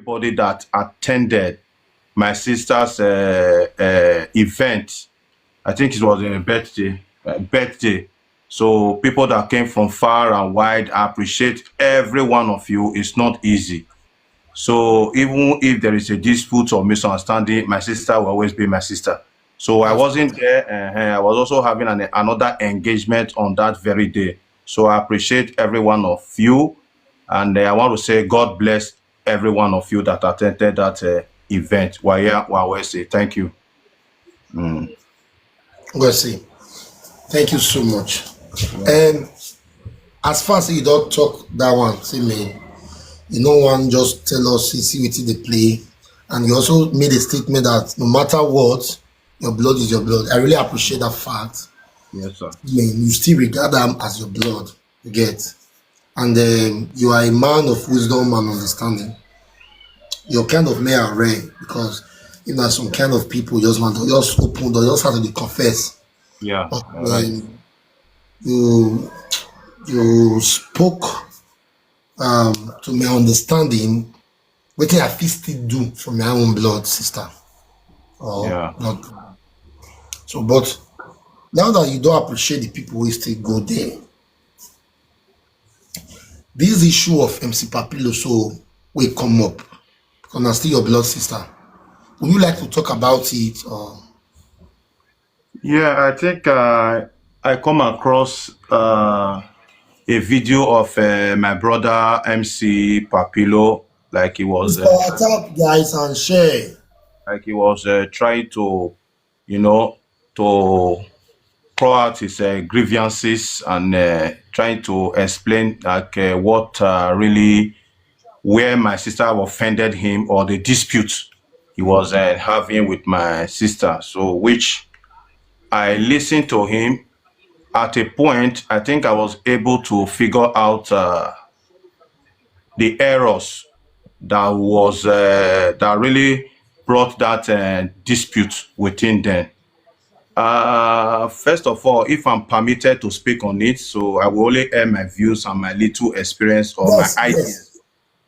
everybody that attended my sister's event. I think it was a birthday. So people that came from far and wide, I appreciate every one of you. It's not easy. So even if there is a dispute or misunderstanding, my sister will always be my sister. So I wasn't there. I was also having another engagement on that very day. So I appreciate every one of you. And I want to say God bless every one of you that attended that event. Wawese, thank you. Wawese, thank you so much. And as far as you don't talk that one, see me, you know, one just tell us see what they play, and you also made a statement that no matter what, your blood is your blood. I really appreciate that fact. Yes, sir. I mean, you still regard them as your blood, you get, and you are a man of wisdom and understanding. You're kind of mere rare because you know some kind of people just want to just open or just have to confess. Yeah. But Right. you spoke to my understanding what I fit still do from my own blood sister or Yeah. blood. So, but now that you don't appreciate the people who still go there, this issue of MC Papilo so will come up because I'm still your blood sister. Would you like to talk about it or? Yeah, I think I come across a video of my brother MC Papilo, like he was Attack guys and share. trying to, to pour out his grievances and trying to explain like what really where my sister offended him or the dispute he was having with my sister. So which I listened to him. At a point, I think I was able to figure out the errors that really brought that dispute within them. First of all, if I'm permitted to speak on it, so I will only air my views and my little experience or Yes, my ideas. yes.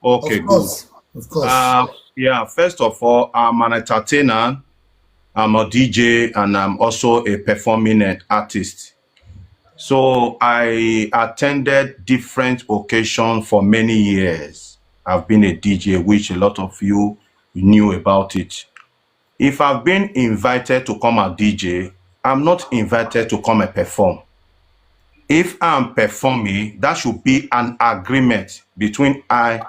Okay, Of good. course. Of course. Yeah, first of all, I'm an entertainer, I'm a DJ, and I'm also a performing artist. So I attended different occasions for many years. I've been a DJ, which a lot of you knew about it. If I've been invited to come and DJ, I'm not invited to come and perform. If I'm performing, that should be an agreement between I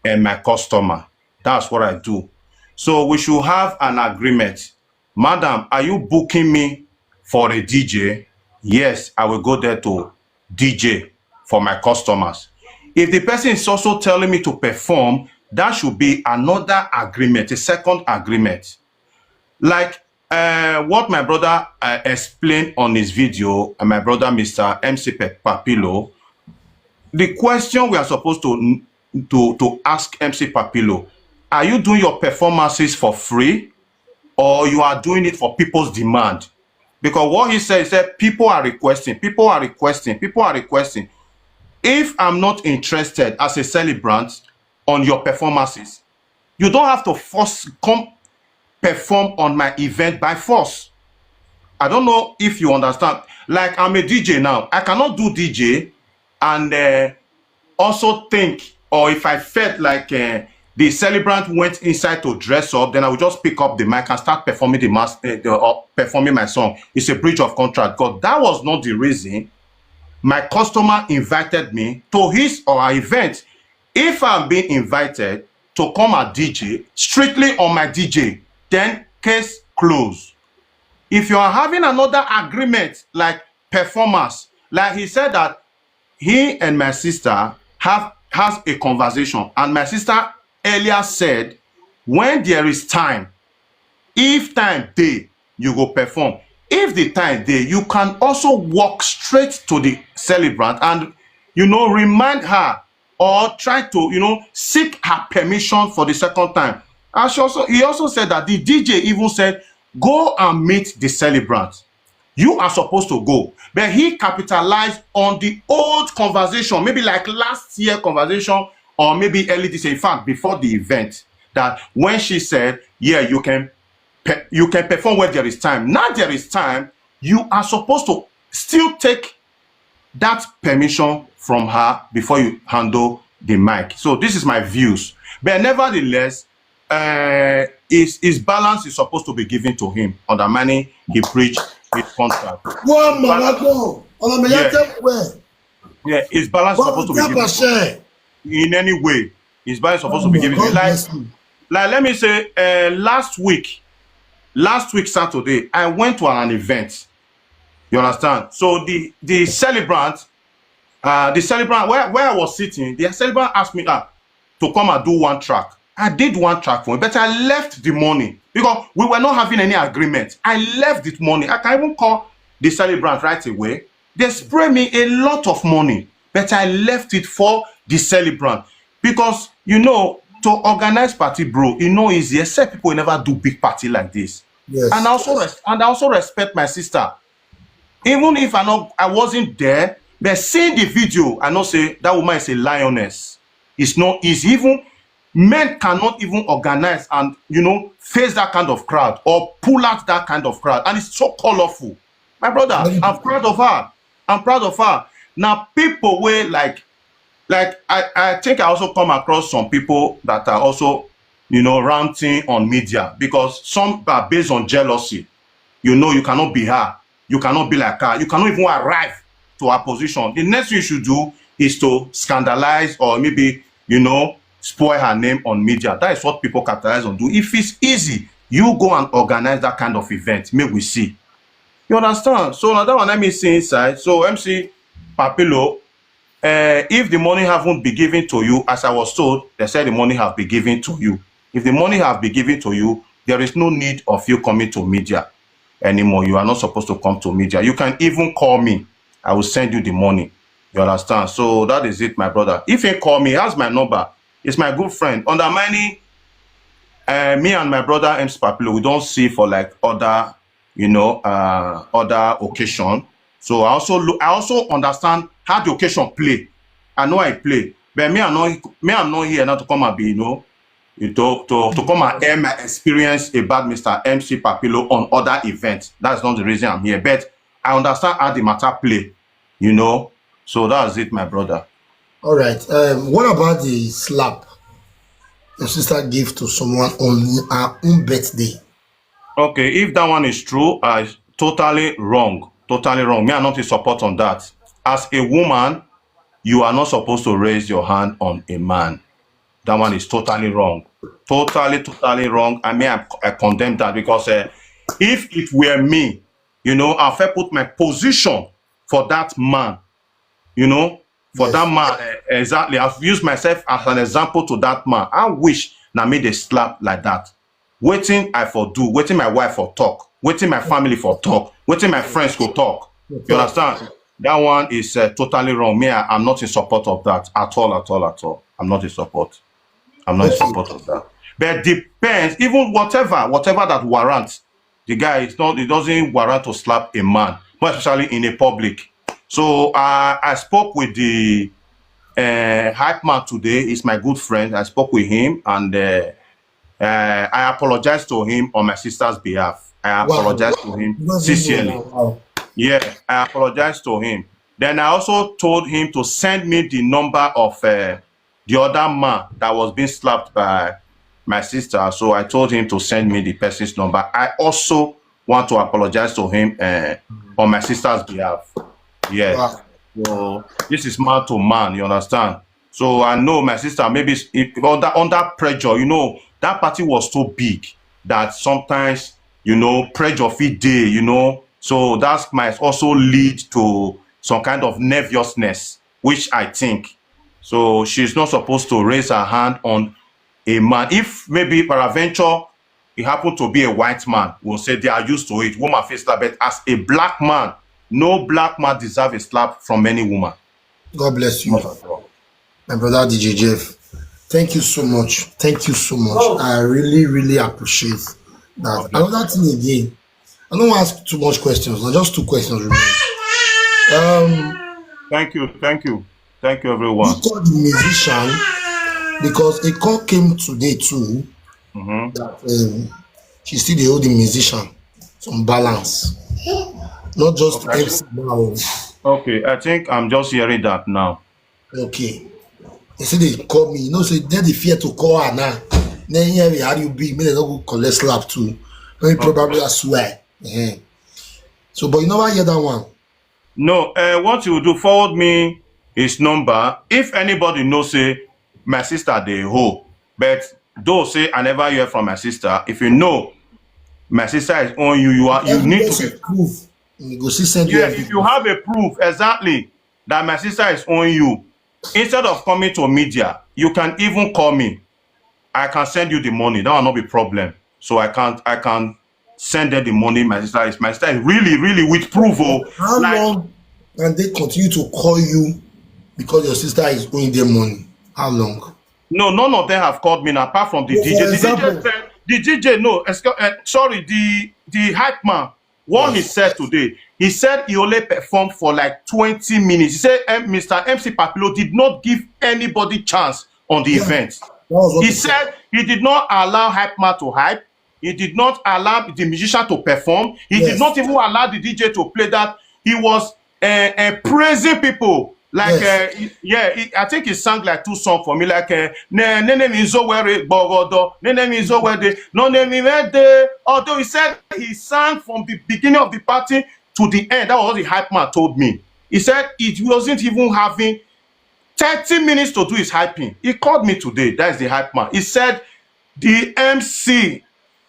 and my customer. That's what I do. So we should have an agreement. Madam, are you booking me for a DJ? Yes, I will go there to DJ for my customers. If the person is also telling me to perform, that should be another agreement, a second agreement. Like what my brother explained on his video, and my brother Mr. MC Papilo, the question we are supposed to ask MC Papilo, are you doing your performances for free or you are doing it for people's demand? Because what he said, people are requesting. If I'm not interested as a celebrant on your performances, you don't have to come perform on my event by force. I don't know if you understand. Like I'm a DJ now. I cannot do DJ and also think, or if I felt like the celebrant went inside to dress up, then I would just pick up the mic and start performing performing my song. It's a breach of contract. God, that was not the reason my customer invited me to his or her event. If I'm being invited to come and DJ strictly on my DJ, then case closed. If you are having another agreement like performance, like he said that he and my sister has a conversation, and my sister earlier said when there is time, if time dey, you go perform. If the time dey, you can also walk straight to the celebrant and remind her or try to seek her permission for the second time. And he also said that the DJ even said go and meet the celebrant. You are supposed to go, but he capitalized on the old conversation, maybe like last year conversation or maybe early this year, in fact before the event, that when she said, yeah, you can perform where there is time. Now there is time, you are supposed to still take that permission from her before you handle the mic. So this is my views. But nevertheless, his balance is supposed to be given to him on the money he preached his contract. Yeah, his balance is supposed to be given to him. In any way. His balance is supposed to be given to him. Like let me say, last week Saturday, I went to an event. You understand? So the celebrant where I was sitting, the celebrant asked me to come and do one track. I did one track for him, but I left the money because we were not having any agreement. I left the money. I can even call the celebrant right away. They spray me a lot of money, but I left it for the celebrant because, you know, to organize party, bro, you know, easy. Except people never do big party like this. Yes. And I also respect my sister. Even if I wasn't there, but seeing the video, I know say that woman is a lioness. It's not easy. Even men cannot even organize and, you know, face that kind of crowd or pull out that kind of crowd. And it's so colorful. My brother, I'm proud of her. I'm proud of her. Now, people will like I think I also come across some people that are also, you know, ranting on media because some are based on jealousy. You know, you cannot be her. You cannot be like her. You cannot even arrive to her position. The next thing you should do is to scandalize or maybe, you know, spoil her name on media. That is what people capitalize on do. If it's easy, you go and organize that kind of event. May we see. You understand? So now that one let me see inside. So MC Papilo, if the money haven't been given to you, as I was told, they said the money have been given to you. If the money have been given to you, there is no need of you coming to media anymore. You are not supposed to come to media. You can even call me. I will send you the money. You understand? So that is it, my brother. If you call me, ask my number. It's my good friend. Under money, me and my brother MC Papilo, we don't see for like other, you know, other occasion. So I also understand how the occasion play. I know I play, but I'm not here now to come and be, you know, to come and air my experience about Mr. MC Papilo on other events. That's not the reason I'm here. But I understand how the matter play, you know. So that's it, my brother. All right. What about the slap your sister gave to someone on her own birthday? Okay, if that one is true, totally wrong. Totally wrong. Me, I'm not in support on that. As a woman, you are not supposed to raise your hand on a man. That one is totally wrong. Totally wrong. I mean, I condemn that because if it were me, you know, I've put my position for that man, you know, for Yes. that man, exactly. I've used myself as an example to that man. I wish na made a slap like that. Waiting I for do, waiting my wife for talk, waiting my family for talk, waiting my friends go talk. You understand? That one is totally wrong. Me, I'm not in support of that at all. I'm not in support. I'm not in support of that. But depends, even whatever that warrants, the guy is not, it doesn't warrant to slap a man, more especially in a public. So I spoke with the hype man today. He's my good friend. I spoke with him and I apologized to him on my sister's behalf. I apologized to him sincerely. Wow. Yeah, I apologized to him. Then I also told him to send me the number of the other man that was being slapped by my sister. So I told him to send me the person's number. I also want to apologize to him on my sister's behalf. Yes. Wow. So this is man to man, you understand? So I know my sister, maybe under pressure, you know, that party was so big that sometimes, you know, pressure fit day, you know. So that might also lead to some kind of nervousness, which I think. So she's not supposed to raise her hand on a man. If maybe peradventure it happened to be a white man, we'll say they are used to it. Woman face slap, but as a black man, no black man deserves a slap from any woman. God bless you, Not at all. my brother DJ Jeff. Thank you so much. Thank you so much. I really appreciate that. Okay. Another thing again, I don't want to ask too much questions. Now, just two questions remain. Thank you, everyone. He called the musician because a call came today too that she still the holding musician, some balance, not just Okay, MC now. okay, I think I'm just hearing that now. Okay, they say they call me, say they the fear to call her now. Then here we how you be, maybe they don't go collect slap too. Maybe Okay. probably I swear. So, but you never hear that one. No, what you do, forward me his number. If anybody knows, say, my sister, they ho. But though say I never hear from my sister, if you know my sister is on you, you need to Evidence be. of proof. You go see send you Yeah, if you evidence. have a proof exactly that my sister is on you, instead of coming to media, you can even call me. I can send you the money. That will not be problem. So I can send her the money. My sister is really, really with proof. Oh, How like long can they continue to call you because your sister is owing them money? How long? no, none of them have called me now, apart from the No, DJ. for example, The DJ, no, sorry, the hype man. What he yes, said today, he said he only performed for like 20 minutes. He said Mr. MC Papilo did not give anybody chance on the yeah, that event. was what He he said. said he did not allow hype man to hype. He did not allow the musician to perform. He did not Yes, even allow the DJ to play that. He was praising people. Like, yes, yeah, I think he sang like two songs for me. Like, Nene Mizo Were Bogodo, Nene Mizo Were, no Nene Mede. Although he said he sang from the beginning of the party to the end. That was what the hype man told me. He said it wasn't even having 30 minutes to do his hyping. He called me today. That is the hype man. He said the MC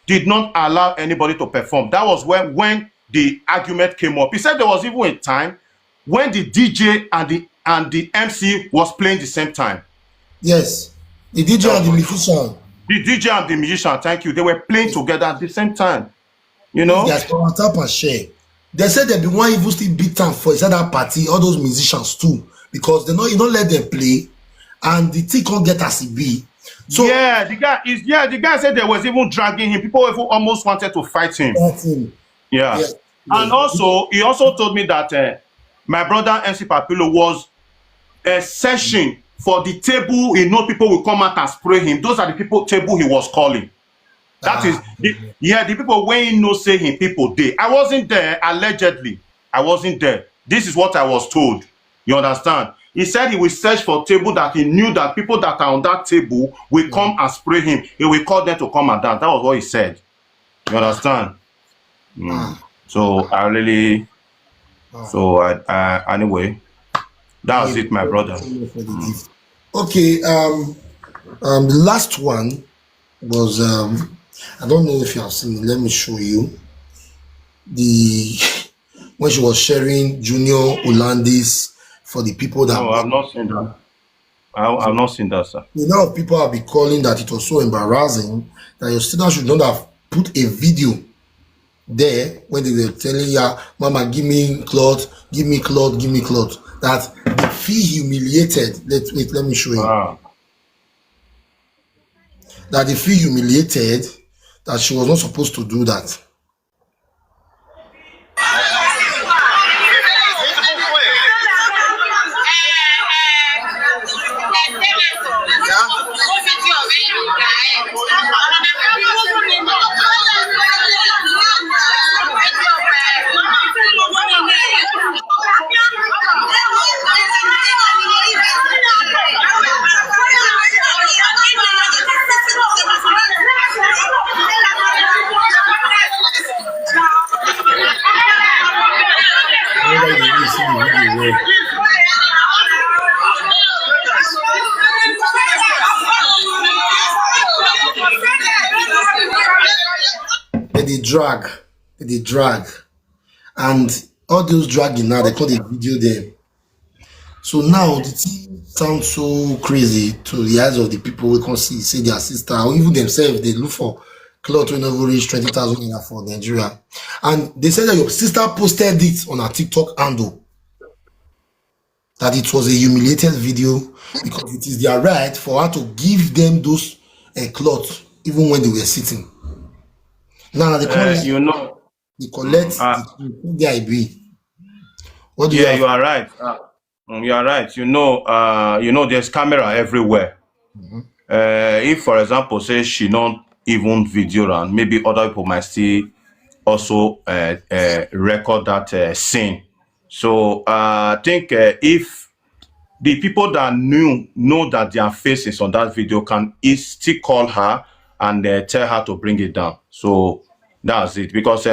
did not allow anybody to perform. That was when the argument came up. He said there was even a time when the DJ and the MC was playing the same time. yes. The DJ That and the was musician, the DJ and the musician. Thank you. They were playing together at the same time. You these know. guys power tap and share. They said they be one even still beat time for inside that party, all those musicians too, because they know you don't let them play and the thing can't get as it be. So Yeah, the guy said there was even dragging him. People even almost wanted to fight him. that's him. Yeah. Yes, And yes. also, he also told me that my brother MC Papilo was searching for the table. He know people will come out and spray him. Those are the people table he was calling. That is, Ah, the people when he know say him people dey. I wasn't there, allegedly. I wasn't there. This is what I was told. You understand? He said he will search for table that he knew that people that are on that table will come and spray him. He will call them to come and dance. That was what he said. You understand? ah, So I really, ah. so anyway, that was Yeah, it, my brother. for the gift. Okay, the last one was I don't know if you have seen it. Let me show you the when she was sharing Junior Hollandis for the people that No, I've not seen that. I've not seen that, sir. a lot of people have been calling that it was so embarrassing that your students should not have put a video there when they were telling ya, Mama, give me cloth, give me cloth, give me cloth. That they feel humiliated. Let me show you. Ah. That they feel humiliated that she was not supposed to do that. Whenever you see the video where they drag, and all those dragging now they call the video them. So now the thing sounds so crazy to the eyes of the people who can see their sister or even themselves. They look for cloth when over reach 20,000 naira for Nigeria, and they said that your sister posted it on her TikTok handle that it was a humiliated video because it is their right for her to give them those cloth even when they were sitting. Now they collect, You know, they collect uh, the IB. What do you yeah, have? you are right. You are right. There's camera everywhere. If, for example, say she not even video, and maybe other people might still also record that scene. So I think if the people that know that their face is on that video can still call her and tell her to bring it down. So that's it. Because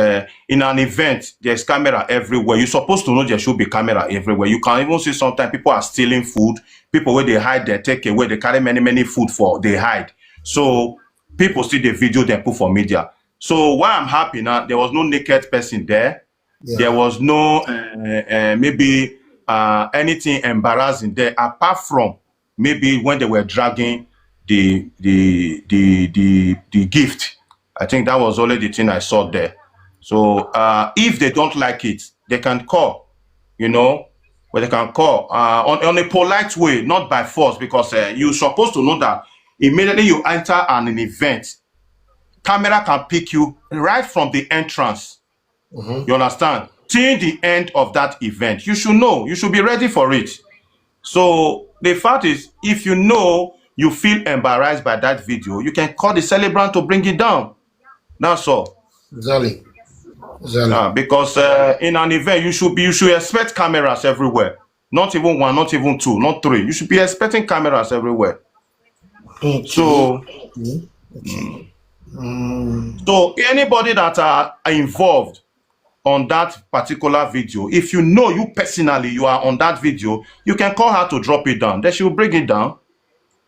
in an event, there's camera everywhere. You're supposed to know there should be camera everywhere. You can even see sometimes people are stealing food. People where they hide, they take away, they carry many food for they hide. So people see the video they put for media. So why I'm happy now, there was no naked person there. Yeah. There was no maybe anything embarrassing there, apart from maybe when they were dragging the gift. I think that was only the thing I saw there. So if they don't like it, they can call, you know, but they can call on a polite way, not by force, because you're supposed to know that immediately you enter an event, camera can pick you right from the entrance. You understand? Till the end of that event, you should know, you should be ready for it. So the fact is, if you know you feel embarrassed by that video, you can call the celebrant to bring it down. That's all. Exactly. Because in an event, you should expect cameras everywhere. Not even one, not even two, not three. You should be expecting cameras everywhere. Okay. So, so anybody that are involved on that particular video, if you know you personally, you are on that video, you can call her to drop it down. Then she will bring it down.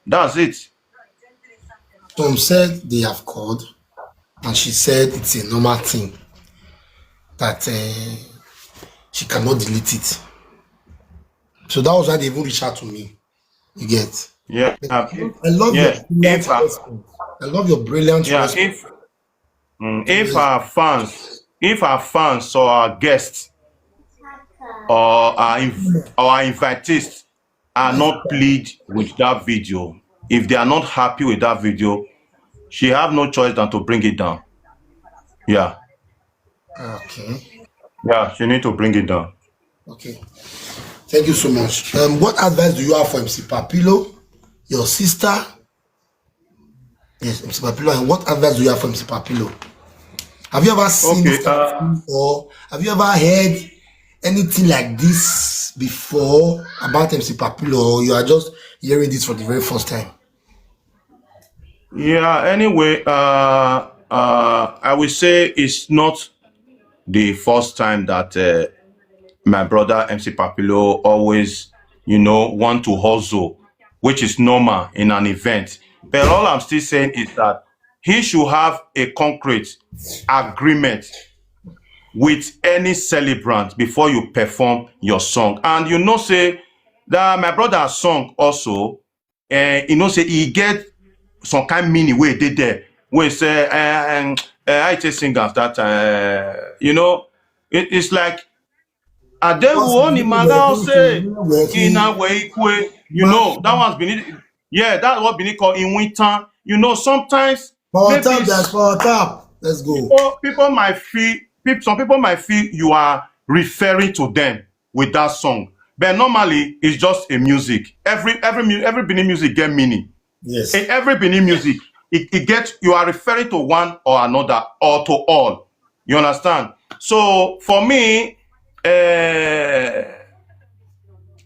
That's it. Tom said they have called, and she said it's a normal thing that she cannot delete it. So that was why they even reached out to me. You get? Yeah. I love your brilliant response. I love your brilliant response. If our fans or our guests or our invitees are not pleased with that video, if they are not happy with that video, she have no choice than to bring it down. Yeah. Okay. Yeah, she need to bring it down. Okay. Thank you so much. What advice do you have for MC Papilo, your sister? Yes, MC Papilo. And what advice do you have for MC Papilo? Have you ever seen this or have you ever heard anything like this before about MC Papilo, or you are just hearing this for the very first time? Yeah, anyway, I will say it's not the first time that my brother MC Papilo always, want to hustle, which is normal in an event. But all I'm still saying is that he should have a concrete agreement with any celebrant before you perform your song. And say that my brother's song also, say he get some kind meaning where they there. Where say, I say singers that, it's like, Adewu Maga say, that one's been, that's what been called in winter. Sometimes Let's go. People might feel, some people might feel you are referring to them with that song, but normally it's just a music. Every Benin music get meaning. Yes. In every Benin music, it gets, you are referring to one or another or to all. You understand? So for me, there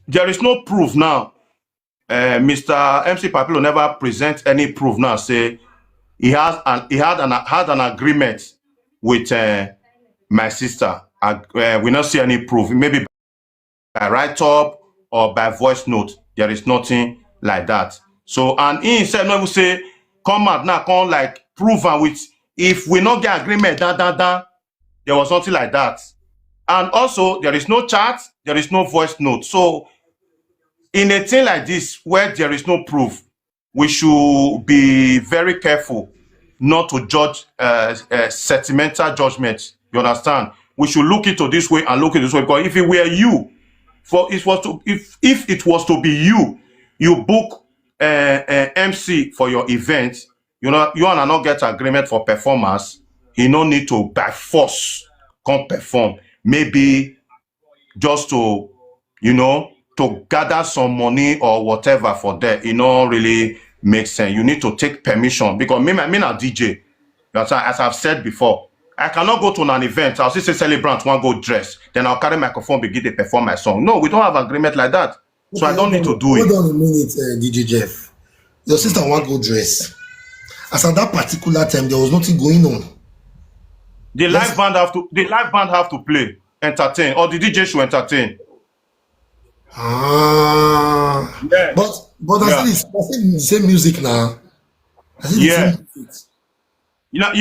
is no proof now. Mr. MC Papilo never present any proof now. Say he had an agreement with my sister. We not see any proof. Maybe by write up or by voice note. There is nothing like that. So, and he himself never say, come out now, come like prove and with, if we not get agreement, there was nothing like that. And also, there is no chat, there is no voice note. So, in a thing like this, where there is no proof, we should be very careful not to judge sentimental judgment. You understand? We should look into this way and look at this way, because if it were you, if it was to be you book MC for your event, you and I not get agreement for performance, you no need to by force come perform. Maybe just to, to gather some money or whatever for that, really makes sense. You need to take permission, because me a DJ. As I've said before, I cannot go to an event. I'll see say celebrant one go dress, then I'll carry microphone begin to perform my song. No, we don't have agreement like that. So I Okay, don't need to do it. hold on a minute, DJ Jeff. Your sister want go dress. As at that particular time, there was nothing going on. The live band have to play, entertain, or the DJ should entertain. But I see the same music now. I see the same music. But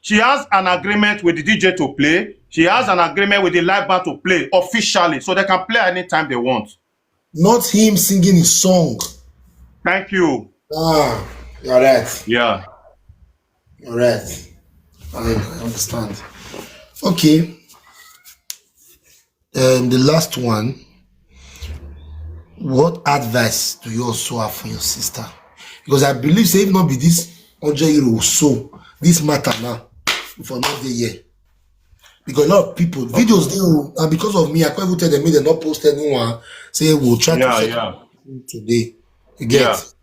she has an agreement with the DJ to play. She has an agreement with the live band to play officially, so they can play anytime they want. Not him singing his song. Thank you. You're right. Yeah. You're right. I understand. Okay. The last one. What advice do you also have for your sister? Because I believe, say, if not be this 100 euro or so, this matter now, for not the year. Because a lot of people, videos, they and because of me, I can't even tell them, they not post anyone, say, we'll try to today. You get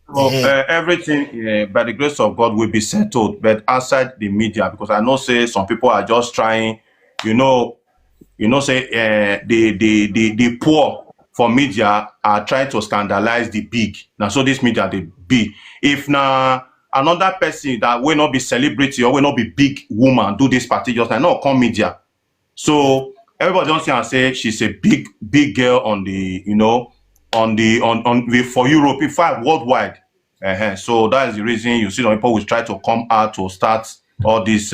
Well, everything, by the grace of God, will be settled, but outside the media, because I know, say, some people are just trying, say, the poor for media are trying to scandalize the big. Now, so this media, the big. If now another person that will not be celebrity or will not be big woman do this party, just like, no, come media. So everybody don't see and say she's a big girl on the, for Europe, in fact, worldwide. So that is the reason you see the people will try to come out to start all this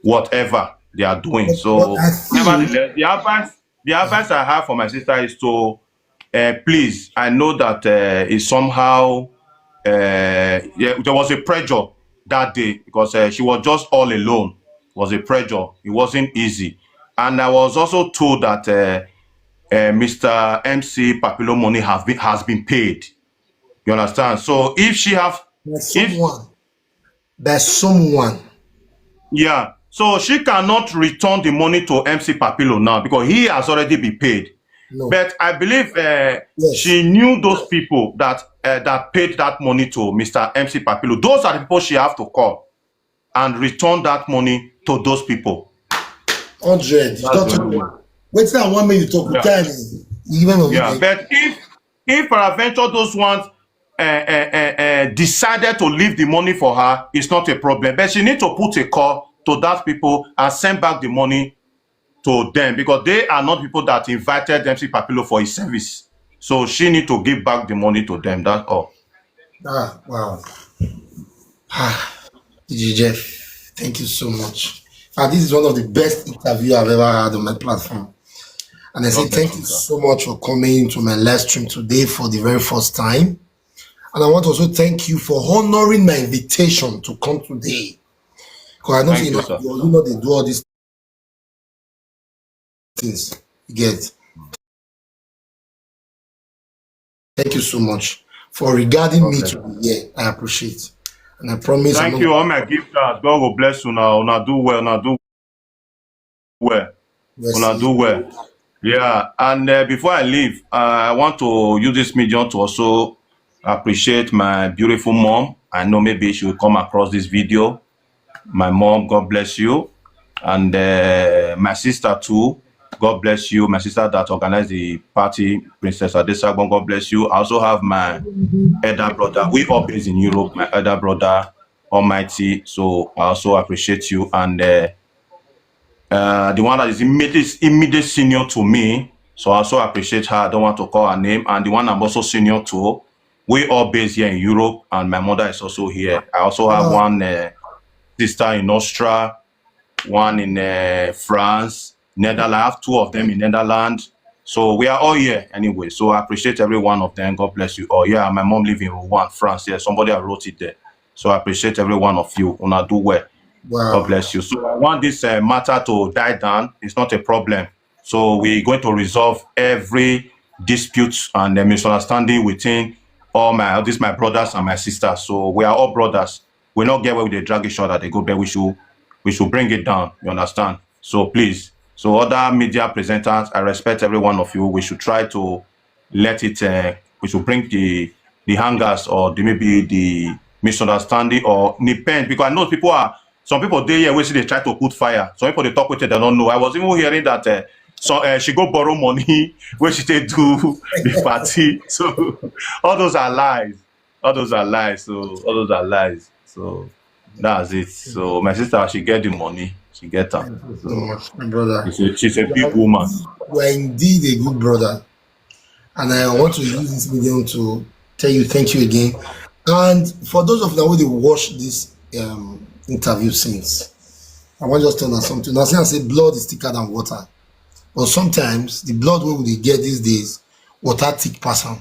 whatever they are doing. So nevertheless, the advice I have for my sister is to please. I know that is somehow there was a pressure that day because she was just all alone. It was a pressure. It wasn't easy, and I was also told that Mr. MC Papilo money has been paid. You understand? So if she have there's someone. Yeah. So she cannot return the money to MC Papilo now because he has already been paid. No. But I believe she knew those people that paid that money to Mr. MC Papilo. Those are the people she have to call and return that money to those people. 100. Wait till 1 minute to talk with time. But if peradventure those ones decided to leave the money for her, it's not a problem. But she needs to put a call to that people and send back the money to them because they are not people that invited MC Papilo for his service. So she need to give back the money to them. That's all. Wow. DJ Jeff, thank you so much. This is one of the best interviews I've ever had on my platform. And I say thank you so much for coming to my live stream today for the very first time. And I want to also thank you for honoring my invitation to come today. Because I know they do all these things. You get. Thank you so much for regarding me to be here. I appreciate. And I promise. Thank you, all my gifters. God will bless you now. Una do well. Una do well. Yeah. And before I leave, I want to use this medium to also appreciate my beautiful mom. I know maybe she will come across this video. My mom, God bless you. And my sister too, God bless you. My sister that organized the party, Princess Adesagnon, God bless you. I also have my elder brother. We all based in Europe. My elder brother, Almighty. So I also appreciate you. And the one that is immediate senior to me. So I also appreciate her. I don't want to call her name. And the one I'm also senior to. We all based here in Europe. And my mother is also here. I also have one sister in Austria, one in France, Netherlands. I have two of them in Netherlands. So we are all here anyway. So I appreciate every one of them. God bless you. Oh yeah, my mom lives in Rouen, France. Yeah, somebody wrote it there. So I appreciate every one of you. Una do well. Wow. God bless you. So I want this matter to die down. It's not a problem. So we're going to resolve every dispute and misunderstanding within all my brothers and my sisters. So we are all brothers. We not get where they drag each other. They go there. We should bring it down. You understand? So please. So other media presenters, I respect every one of you. We should try to let it. We should bring the hangers or maybe the misunderstanding or depend, because I know some people there here where they try to put fire. Some people they talk with it, they don't know. I was even hearing that she go borrow money where she take do the party. So all those are lies. All those are lies. So all those are lies. So that's it. So my sister, she get the money. She get her. So So much, my brother. she's a big woman. You are indeed a good brother. And I want to use this medium to tell you thank you again. And for those of you who watch this interview since, I want to just tell us something. Now, I say blood is thicker than water. But sometimes the blood we get these days, water thick person.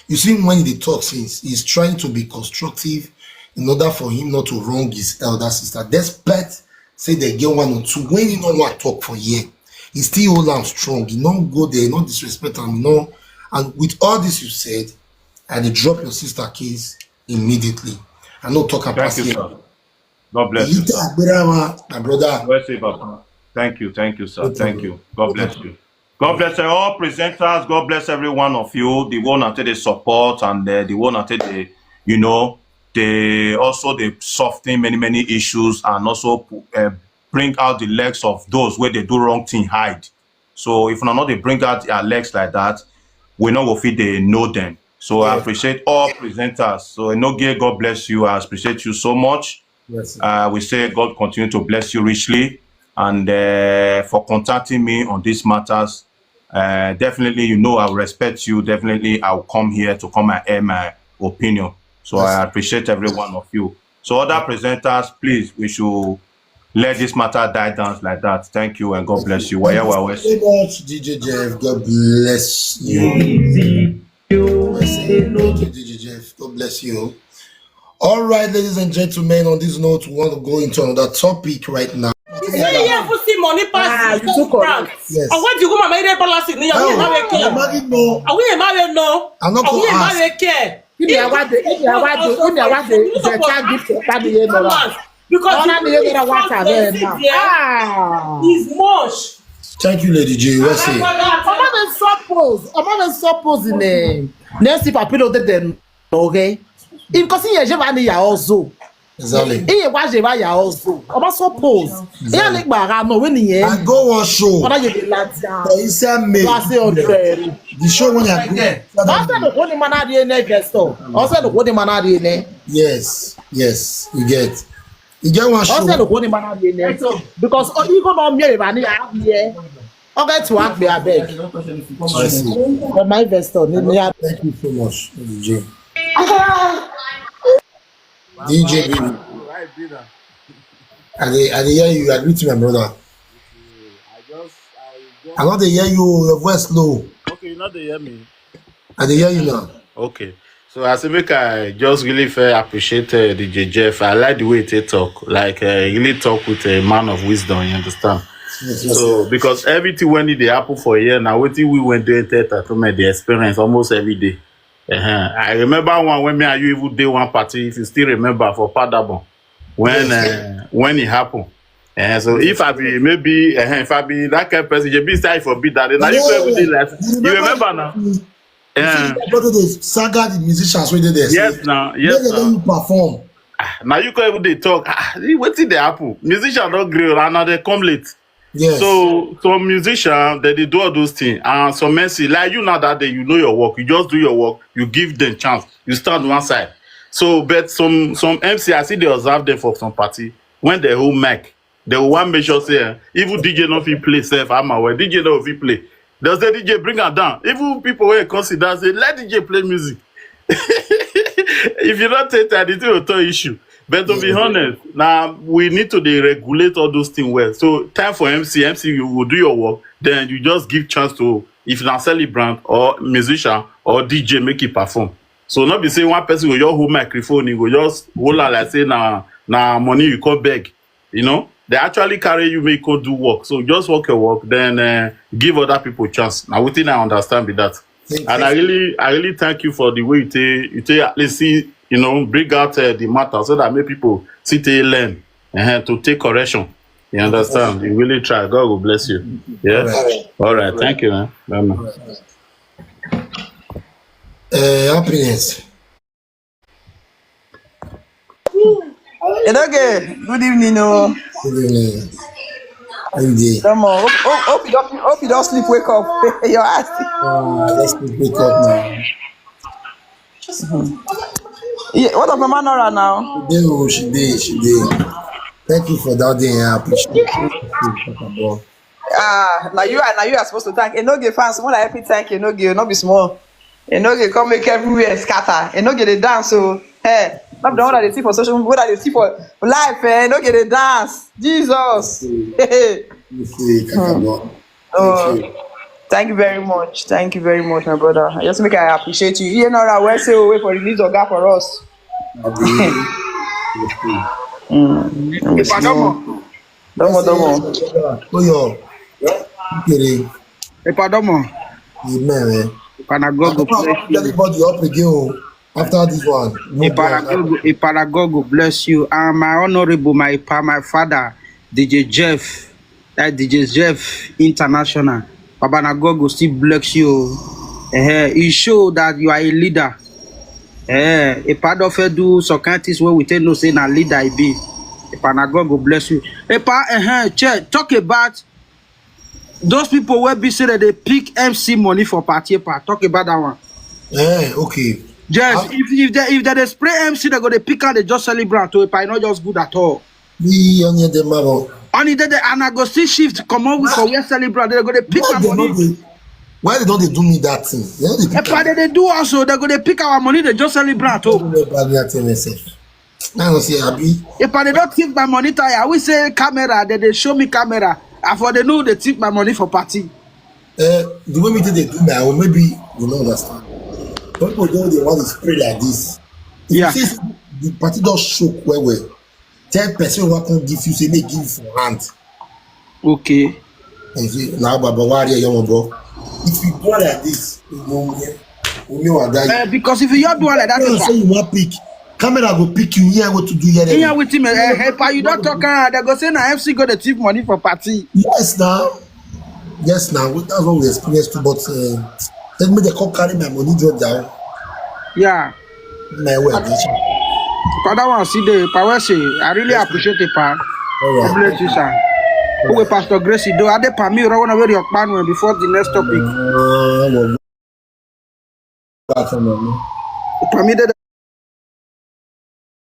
You see, when he talks, he's trying to be constructive in order for him not to wrong his elder sister. Despite say they get one or two, when he don't want to talk for a year, he still hold on strong. He don't go there, not disrespect him, no. And with all this you said, I did drop your sister case immediately. I no talk about Thank you, it. sir. God bless you, sir. My brother. Bless you, Papa. Thank you, sir. Thank you. God bless you. God bless all presenters. God bless every one of you. The one that they support and the one that they, they also they soften many issues and also bring out the legs of those where they do wrong thing hide. So if not they bring out their legs like that, we know if they know them. So I appreciate all presenters. So Enogie, God bless you. I appreciate you so much. Yes. We say God continue to bless you richly, and for contacting me on these matters. Definitely, I respect you. Definitely, I'll come here to come and air my opinion. So Yes. I appreciate every one of you. So other presenters, please, we should let this matter die down like that. Thank you and God bless you. Thank you so much, DJ Jeff. God bless you. DJ Jeff. God bless you. All right, ladies and gentlemen, on this note, we want to go into another topic right now. Money pass. Yes. And what do you go marry balance in? I'm married, no. Are we married? No. I'm not going to ask. He's much. Thank you, Lady J. What's it? I'm suppose in the next Papilo did them, okay? Because he is a also. Exactly. He was a also. I'm suppose. Yeah, like no winning. I go on show. What are you lads? He said me. The show when I go. Also, the one man had in investor. Also, the one man had in. Yes, you get. You get one show. Also, the one man had in. Because you go on me, here. Okay, to ask me, I beg. My investor, thank you so much, DJ. DJ baby. I hear you. I agree to my brother. I know they hear you. Your voice low. Okay, you know they hear me. I hear you now. Okay. So as a make I just really appreciate DJ Jeff. I like the way they talk. Like really talk with a man of wisdom, you understand? Yes. So because everything when it happen for a year now, what we went doing theater to make the experience almost every day. I remember one when me and you even did one party, if you still remember, for Padabon, when it happened. So if I be if I be that kind of person, you be sorry for be that. Now you remember now? Go to the saga, the musicians where they there. Yes, now. Yes, now. You perform. Now you can even they talk. What did they happen? Musicians don't grill and now they come late. Yes. So some musicians they do all those things, and some mercy like you now that day you know your work, you just do your work, you give them chance, you stand one side. So but some MC I see they observe them for some party when they hold mic, they will want make sure say even DJ not fit play self. I'm aware DJ not fit play. Does the DJ bring her down? Even people will consider say let DJ play music. If you don't take that, it's a issue. But to be honest, now we need to regulate all those things well. So time for MC, you will do your work, then you just give chance to if not celebrant or musician or DJ make it perform. So not be saying one person will just hold microphone, he will just hold out like say now money you can't beg. They actually carry you make you do work. So just work your work, then give other people a chance. Now we think I understand with that. And I really thank you for the way you take at least see, bring out the matter so that make people sit there learn to take correction. You understand? You really try. God will bless you. Yeah. All right. Thank you, man. Bye. Happiness. Enogie, good evening, no. Good evening. How you dey? Come on. Hope you don't sleep, wake up. Your ass. Let's wake up now. Yeah, what of Mama Nora now? She dey. Thank you for that day. I appreciate it. Now you are supposed to thank Enogie fans. More like happy thank Enogie, not be small. Enogie come make everywhere scatter. Enogie they dance, so hey, not the one that they see for social media, what they see for life. Enogie they dance. Jesus. You see, Kakabo. Thank you very much. Thank you very much, my brother. I just make I appreciate you. You know that well say wait for release of God for us. Domo. Oh, yo. Okay. Epadomo. Amen. Epanagogo bless you. Everybody up again after this one. Epanagogo bless you. And my honorable, my father, DJ Jeff, that DJ Jeff International. Babanagogo still bless you. He show that you are a leader. A part of it do some kind of things where we tell no say na leader I be. Epanagogo bless you. Talk about those people where be say that they pick MC money for party. Talk about that one. Okay. Just if they spray MC, they go they pick out they just celebrate to it, not just good at all. We on the marble. Only that and I go see shift come on with for we celebrate. They go they pick our money. Why don't they do me that thing? They do also. They go they pick our money. They just celebrate. I don't see Abi. If they don't take my money, I will say camera. They show me camera. And for they know they take my money for party. The way we they do now, maybe you don't understand. People don't they want to spray like this. If you see the party does shook where 10% what can give you say they give for hand. Okay. And say now Baba Wari young bro. If you go like this, you know because if you do like that, say you want pick. Camera go pick you here. What to do here? Here with him, you don't talk. They go say na FC go the thief money for party. Yes, now. That's what we experienced too. But let me come carry my money drop down. Yeah. My way. For that one, see the power say. I really appreciate the part. God bless you, sir. Who Pastor Gracie do? Are they permit you run away your plan before the next topic? Permitted.